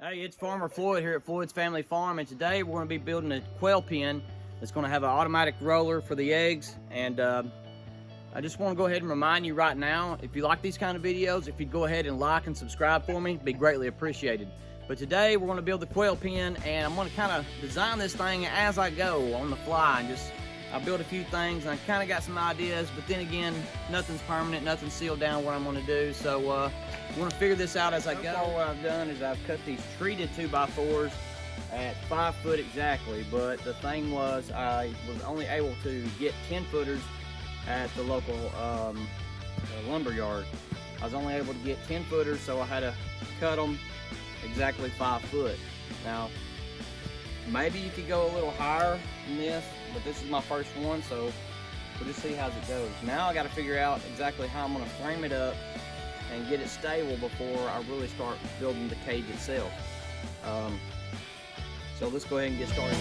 Hey, it's Farmer Floyd here at Floyd's Family Farm, and today we're going to be building a quail pen that's going to have an automatic roller for the eggs. And I just want to go ahead and remind you right now, if you like these kind of videos, if you'd go ahead and like and subscribe for me, it'd be greatly appreciated. But today we're going to build the quail pen, and I'm going to kind of design this thing as I go on the fly. And I built a few things, and I kind of got some ideas, but then again, nothing's permanent, nothing's sealed down what I'm going to do. So we're going to figure this out as I go. What I've done is I've cut these treated 2x4s at 5 foot exactly, but the thing was I was only able to get 10 footers at the local lumber yard. I was only able to get 10 footers, so I had to cut them exactly 5 foot. Now, maybe you could go a little higher than this, but this is my first one, so we'll just see how it goes. Now I got to figure out exactly how I'm going to frame it up and get it stable before I really start building the cage itself. So let's go ahead and get started.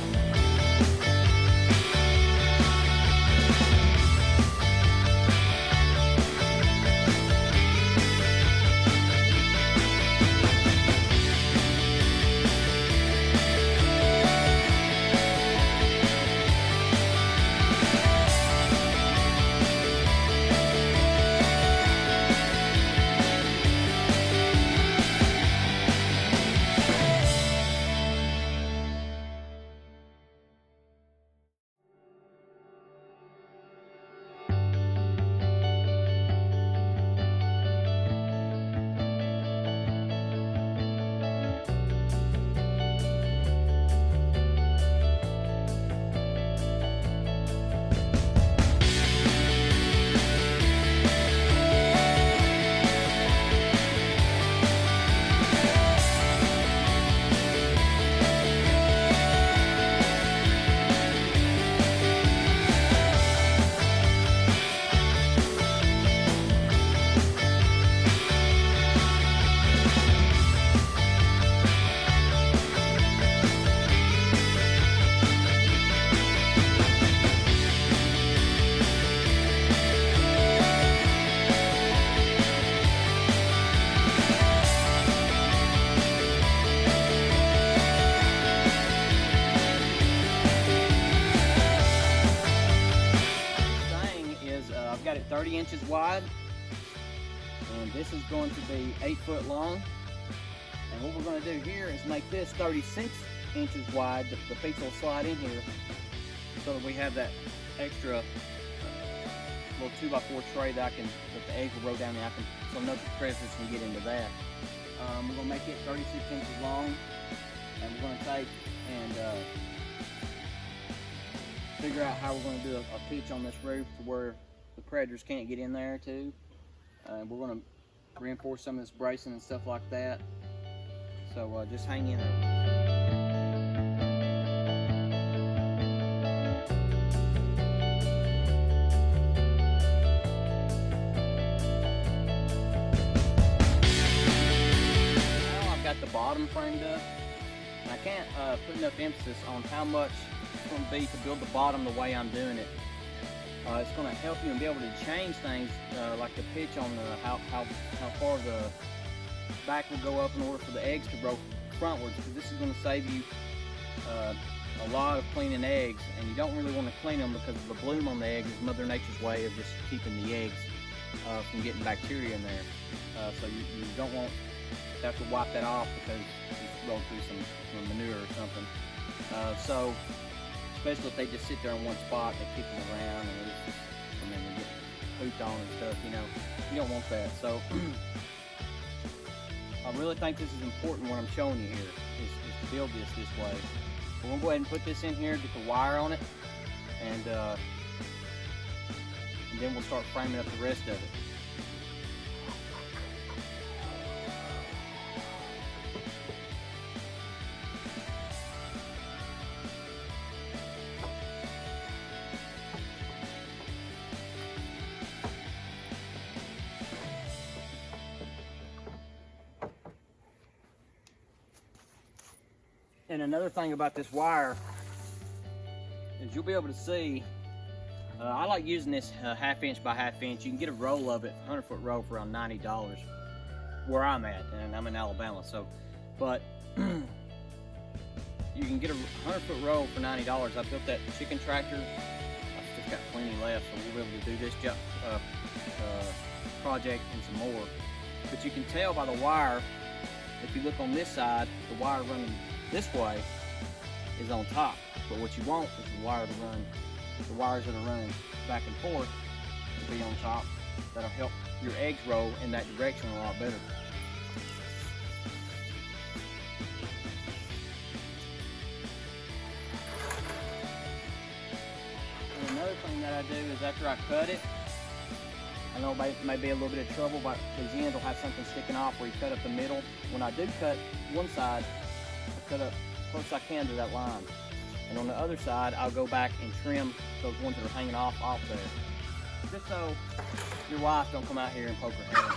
I've got it 30 inches wide, and this is going to be 8 foot long. And what we're going to do here is make this 36 inches wide. The piece will slide in here so that we have that extra little 2x4 tray that the eggs will roll down there. So no predators can get into that. We're going to make it 36 inches long, and we're going to take and figure out how we're going to do a pitch on this roof to where the predators can't get in there too. We're going to reinforce some of this bracing and stuff like that. So just hang in there. Now I've got the bottom framed up, and I can't put enough emphasis on how much it's going to be to build the bottom the way I'm doing it. It's going to help you and be able to change things like the pitch on how far the back will go up in order for the eggs to grow frontwards, because this is going to save you a lot of cleaning eggs, and you don't really want to clean them because the bloom on the eggs is Mother Nature's way of just keeping the eggs from getting bacteria in there. So you don't want to have to wipe that off because you rolled through some manure or something. So especially if they just sit there in one spot, they kick them around, and they get pooped on and stuff, you know. You don't want that. So I really think this is important what I'm showing you here, is to build this way. We're going to go ahead and put this in here, get the wire on it, and then we'll start framing up the rest of it. And another thing about this wire is you'll be able to see, I like using this 1/2 inch by 1/2 inch. You can get a roll of it, 100-foot roll, for around $90 where I'm at, and I'm in Alabama. So, but You can get a 100-foot row for $90. I built that chicken tractor. I've just got plenty left, so we'll be able to do this job, project and some more. But you can tell by the wire, if you look on this side, the wire running this way is on top. But what you want is the wires that are running back and forth to be on top. That'll help your eggs roll in that direction a lot better. And another thing that I do is after I cut it, I know it may be a little bit of trouble, but these ends will have something sticking off where you cut up the middle. When I do cut one side, I cut up as close as I can to that line. And on the other side, I'll go back and trim those ones that are hanging off there. Just so your wife don't come out here and poke her head.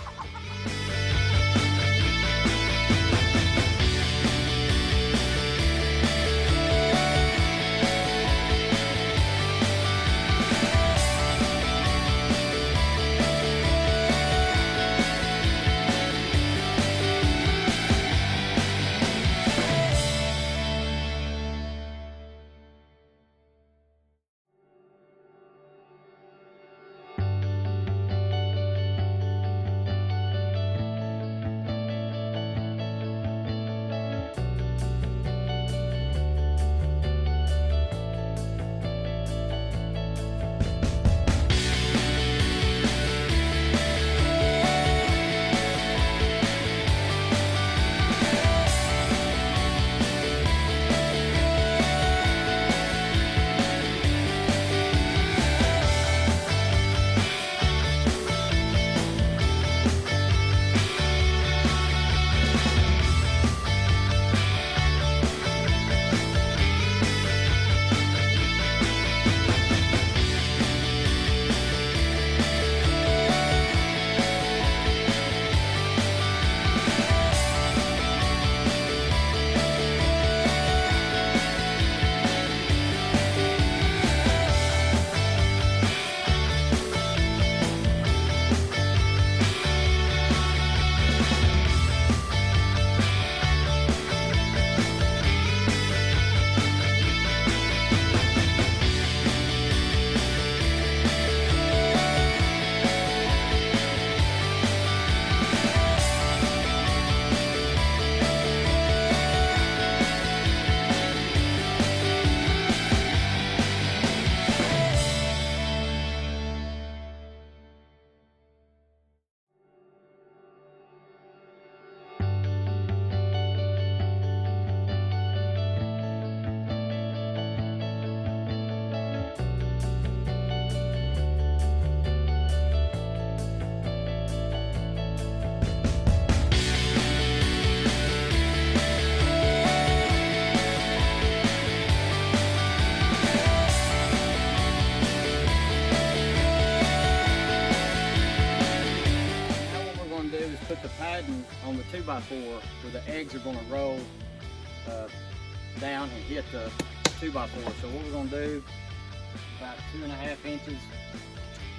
Put the padding on the 2x4 where the eggs are going to roll down and hit the 2x4. So what we're going to do, about 2.5 inches,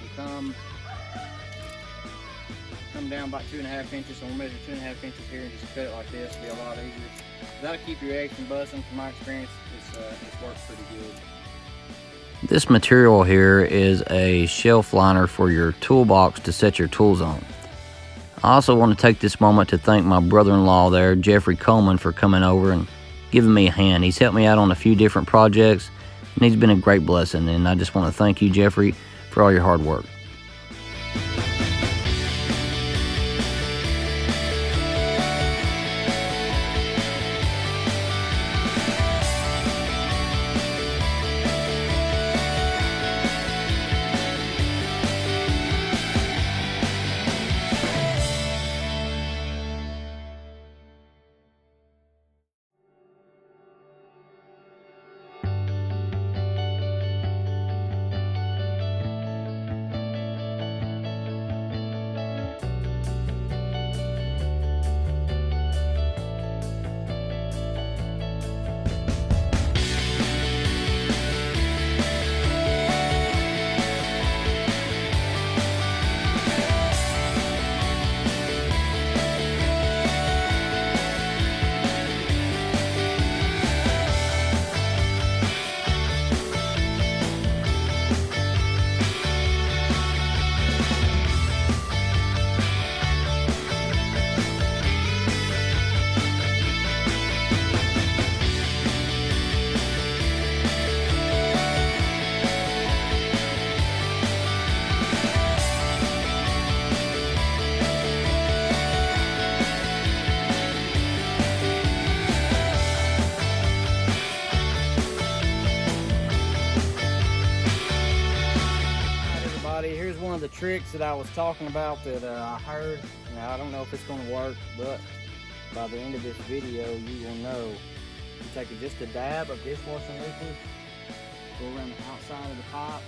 will come down about 2.5 inches. So we'll measure 2.5 inches here and just cut it like this. It'll be a lot easier. That'll keep your eggs from busting. From my experience, it's worked pretty good. This material here is a shelf liner for your toolbox to set your tools on. I also want to take this moment to thank my brother-in-law there, Jeffrey Coleman, for coming over and giving me a hand. He's helped me out on a few different projects, and he's been a great blessing, and I just want to thank you, Jeffrey, for all your hard work. of the tricks that I was talking about that I heard. Now I don't know if it's going to work, but by the end of this video you will know. You take just a dab of dishwashing liquid, go around the outside of the pipe.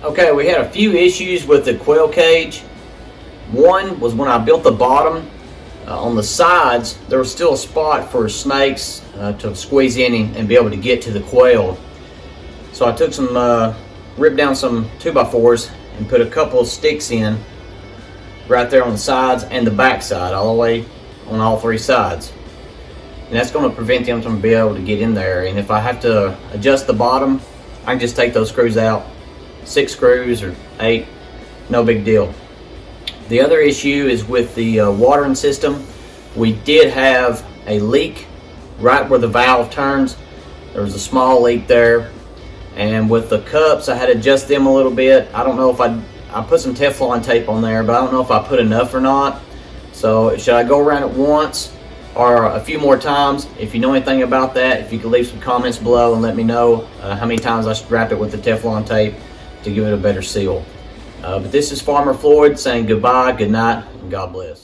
Okay, we had a few issues with the quail cage. One was when I built the bottom, on the sides, there was still a spot for snakes to squeeze in and be able to get to the quail. So I took some, ripped down some 2x4s and put a couple of sticks in right there on the sides and the back side, all the way on all three sides. And that's going to prevent them from being able to get in there. And if I have to adjust the bottom, I can just take those screws out. 6 screws or 8, no big deal. The other issue is with the watering system. We did have a leak right where the valve turns. There was a small leak there, and with the cups I had to adjust them a little bit. I don't know if I put some Teflon tape on there, but I don't know if I put enough or not. So should I go around it once or a few more times? If you know anything about that, if you could leave some comments below and let me know how many times I should wrap it with the Teflon tape to give it a better seal. But this is Farmer Floyd saying goodbye, good night, and God bless.